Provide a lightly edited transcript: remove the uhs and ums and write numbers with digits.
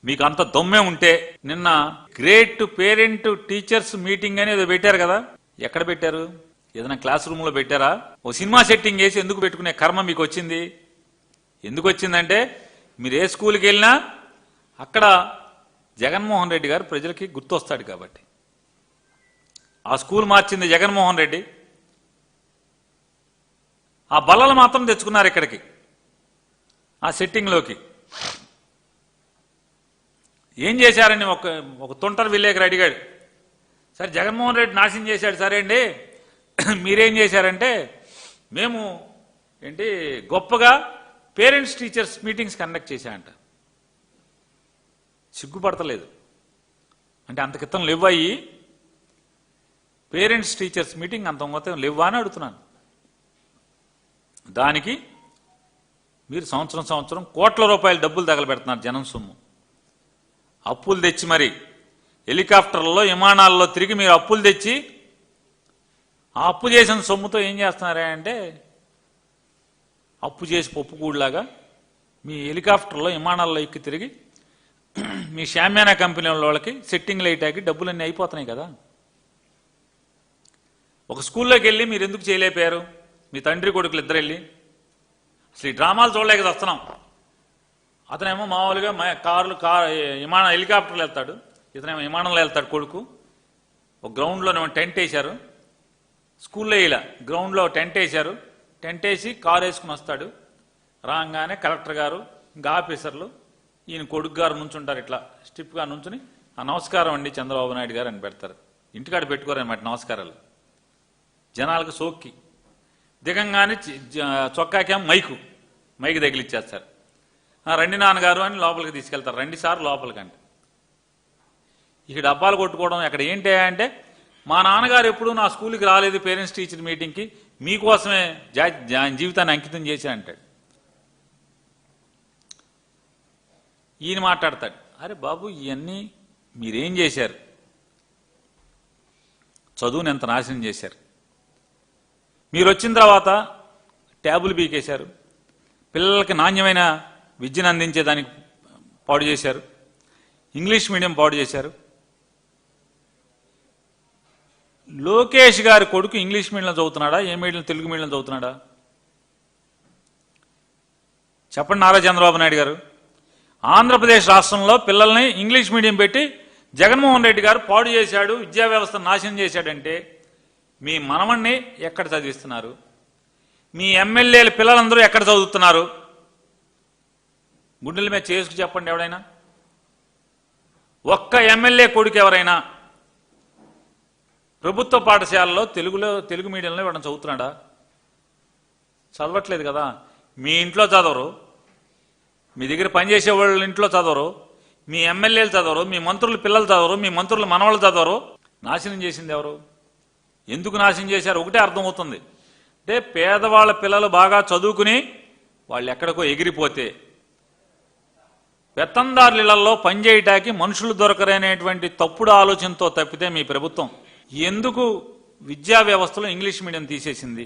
మీకు అంత దమ్మే ఉంటే నిన్న గ్రేట్ పేరెంట్ టీచర్స్ మీటింగ్ అని ఏదో పెట్టారు కదా, ఎక్కడ పెట్టారు? ఏదైనా క్లాస్ రూమ్ లో పెట్టారా? ఓ సినిమా సెట్టింగ్ వేసి ఎందుకు పెట్టుకునే కర్మ మీకు వచ్చింది? ఎందుకు వచ్చిందంటే మీరు ఏ స్కూల్కి వెళ్ళినా అక్కడ జగన్మోహన్ రెడ్డి గారు ప్రజలకి గుర్తొస్తాడు కాబట్టి. ఆ స్కూల్ మార్చింది జగన్మోహన్ రెడ్డి, ఆ బల్లలు మాత్రం తెచ్చుకున్నారు ఇక్కడికి, ఆ సెట్టింగ్లోకి. ఏం చేశారని ఒక తుంటర్ విలేకరు అడిగాడు. సరే జగన్మోహన్ రెడ్డి నాశనం చేశాడు, సరే అండి, మీరేం చేశారంటే మేము ఏంటి గొప్పగా పేరెంట్స్ టీచర్స్ మీటింగ్స్ కండక్ట్ చేశాయంట. సిగ్గుపడతలేదు అంటే అంత క్రితం లేవయ్యి పేరెంట్స్ టీచర్స్ మీటింగ్ అంత మొత్తం లేవా అని అడుగుతున్నాను. దానికి మీరు సంవత్సరం కోట్ల రూపాయల డబ్బులు తగలబెడుతున్నారు, జనం సొమ్ము. అప్పులు తెచ్చి మరి హెలికాప్టర్లలో విమానాల్లో తిరిగి మీరు అప్పులు తెచ్చి ఆ అప్పు చేసిన సొమ్ముతో ఏం చేస్తున్నారా అంటే అప్పు చేసి పప్పుకూడులాగా మీ హెలికాప్టర్లో విమానాల్లో ఎక్కి తిరిగి మీ షామ్యానా కంపెనీ వాళ్ళకి సెట్టింగ్లు వేయటానికి డబ్బులన్నీ అయిపోతున్నాయి కదా. ఒక స్కూల్లోకి వెళ్ళి మీరు ఎందుకు చేయలేకపోయారు? మీ తండ్రి కొడుకులు ఇద్దరు వెళ్ళి అసలు ఈ డ్రామాలు చూడలేక వస్తున్నాం. అతనేమో మామూలుగా హెలికాప్టర్లు వెళ్తాడు, ఇతనేమో విమానంలో వెళ్తాడు కొడుకు. ఒక గ్రౌండ్లోనేమో టెంట్ వేశారు, స్కూల్లో ఇలా గ్రౌండ్లో టెంట్ వేశారు, టెంట్ వేసి కారు వేసుకుని వస్తాడు. రాగానే కలెక్టర్ గారు ఇంకా ఆఫీసర్లు ఈయన కొడుకు గారు నుంచుంటారు, ఇట్లా స్టిప్గా నుంచుని ఆ నమస్కారం అండి చంద్రబాబు నాయుడు గారు అని పెడతారు. ఇంటికాడ పెట్టుకోరన్నమాట నమస్కారాలు. జనాలకు సోక్కి దిగంగానే చొక్కాకేం మైకు తగిలిచ్చేస్తారు. రండి నాన్నగారు అని లోపలికి తీసుకెళ్తారు. రండి సార్ లోపలికి అంటే ఇక డబ్బాలు కొట్టుకోవడం అక్కడ ఏంటి అంటే మా నాన్నగారు ఎప్పుడు నా స్కూల్కి రాలేదు పేరెంట్స్ టీచర్ మీటింగ్కి, మీకోసమే జీవితాన్ని అంకితం చేశా అంటాడు. ఈయన మాట్లాడతాడు, అరే బాబు ఇవన్నీ మీరేం చేశారు? చదువుని ఎంత నాశనం చేశారు. మీరు వచ్చిన తర్వాత ట్యాబులు బీకేశారు, పిల్లలకి నాణ్యమైన విద్యను అందించేదానికి పాడు చేశారు, ఇంగ్లీష్ మీడియం పాడు చేశారు. లోకేష్ గారి కొడుకు ఇంగ్లీష్ మీడియంలో చదువుతున్నాడా, ఏ మీడియం తెలుగు మీడియం చదువుతున్నాడా? చెప్పండి నారా చంద్రబాబు నాయుడు గారు. ఆంధ్రప్రదేశ్ రాష్ట్రంలో పిల్లల్ని ఇంగ్లీష్ మీడియం పెట్టి జగన్మోహన్ రెడ్డి గారు పాడు చేశాడు, విద్యా వ్యవస్థను నాశనం చేశాడంటే మీ మనవణ్ణి ఎక్కడ చదివిస్తున్నారు? మీ ఎమ్మెల్యేల పిల్లలందరూ ఎక్కడ చదువుతున్నారు? గుండెల మీద చేసుకు చెప్పండి ఎవడైనా. ఒక్క ఎమ్మెల్యే కొడుకు ఎవరైనా ప్రభుత్వ పాఠశాలలో తెలుగు మీడియంలో ఇవ్వడం చదువుతున్నాడా? చదవట్లేదు కదా. మీ ఇంట్లో చదవరు, మీ దగ్గర పనిచేసే వాళ్ళ ఇంట్లో చదవరు, మీ ఎమ్మెల్యేలు చదవరు, మీ మంత్రుల పిల్లలు చదవరు, మీ మంత్రుల మనవాళ్ళు చదవరు. నాశనం చేసింది ఎవరు? ఎందుకు నాశనం చేశారు? ఒకటే అర్థమవుతుంది అంటే పేదవాళ్ళ పిల్లలు బాగా చదువుకుని వాళ్ళు ఎక్కడికో ఎగిరిపోతే పెత్తందారుల ఇళ్లలో పనిచేయటానికి మనుషులు దొరకరనేటువంటి తప్పుడు ఆలోచనతో తప్పితే మీ ప్రభుత్వం ఎందుకు విద్యా వ్యవస్థలో ఇంగ్లీష్ మీడియం తీసేసింది?